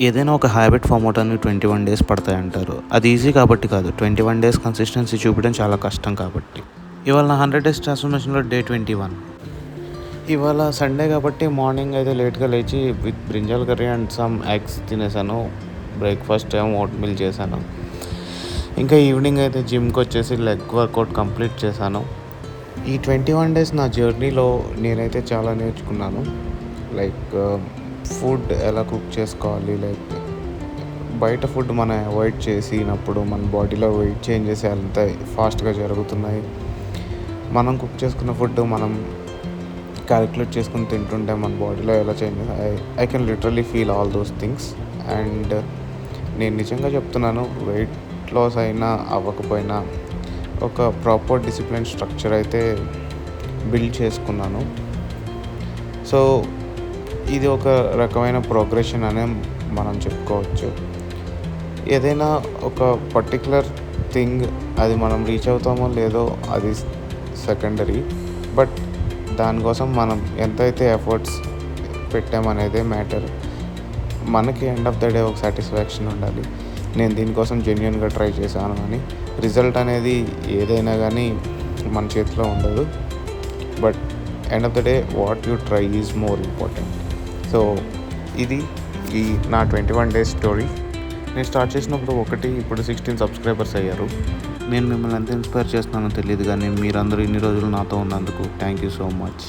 ఏదైనా ఒక habit form అవ్వడానికి 21 డేస్ పడతాయంటారు. అది ఈజీ కాబట్టి కాదు. 21 డేస్ కన్సిస్టెన్సీ చూపడం చాలా కష్టం కాబట్టి. ఇవాళ నా 100 డేస్ ట్రాన్స్‌ఫర్మేషన్‌లో డే 21. ఇవాళ సండే కాబట్టి మార్నింగ్ అయితే లేట్‌గా లేచి with brinjal curry and some eggs తినేసాను. బ్రేక్‌ఫాస్ట్ ఏమో ఓట్ మీల్ చేశాను. ఇంకా ఈవినింగ్ అయితే జిమ్‌కొచ్చేసి లెగ్ వర్కౌట్ కంప్లీట్ చేశాను. ఈ 21 డేస్ నా జర్నీలో నేనైతే చాలా నేర్చుకున్నాను. లైక్ ఫుడ్ ఎలా కుక్ చేసుకోవాలి, లైక్ బయట ఫుడ్ మనం అవాయిడ్ చేసినప్పుడు మన బాడీలో వెయిట్ చేంజెస్ ఎంత ఫాస్ట్గా జరుగుతున్నాయి. మనం కుక్ చేసుకున్న ఫుడ్ మనం క్యాలిక్యులేట్ చేసుకుని తింటుంటే మన బాడీలో ఎలా changes I can literally feel all those things. And నేను నిజంగా చెప్తున్నాను, వెయిట్ లాస్ అయినా అవ్వకపోయినా ఒక ప్రాపర్ డిసిప్లిన్ స్ట్రక్చర్ అయితే బిల్డ్ చేసుకున్నాను. సో ఇది ఒక రకమైన ప్రోగ్రెషన్ అనే మనం చెప్పుకోవచ్చు. ఏదైనా ఒక పర్టికులర్ థింగ్ అది మనం రీచ్ అవుతామో లేదో అది సెకండరీ. బట్ దానికోసం మనం ఎంతైతే ఎఫర్ట్స్ పెట్టామనేదే మ్యాటర్. మనకి ఎండ్ ఆఫ్ ద డే ఒక సాటిస్ఫాక్షన్ ఉండాలి. నేను దీనికోసం జెన్యూన్గా ట్రై చేశాను అని. రిజల్ట్ అనేది ఏదైనా కానీ మన చేతిలో ఉండదు. But end of the day what you try is more important. So ఇది నా 21 డేస్ స్టోరీ. నేను స్టార్ట్ చేసినప్పుడు ఇప్పుడు 16 సబ్స్క్రైబర్స్ అయ్యారు. నేను మిమ్మల్ని ఎంత ఇన్స్పైర్ చేస్తున్నానో తెలియదు, కానీ మీరందరూ ఇన్ని రోజులు నాతో ఉన్నందుకు థ్యాంక్ యూ సో మచ్.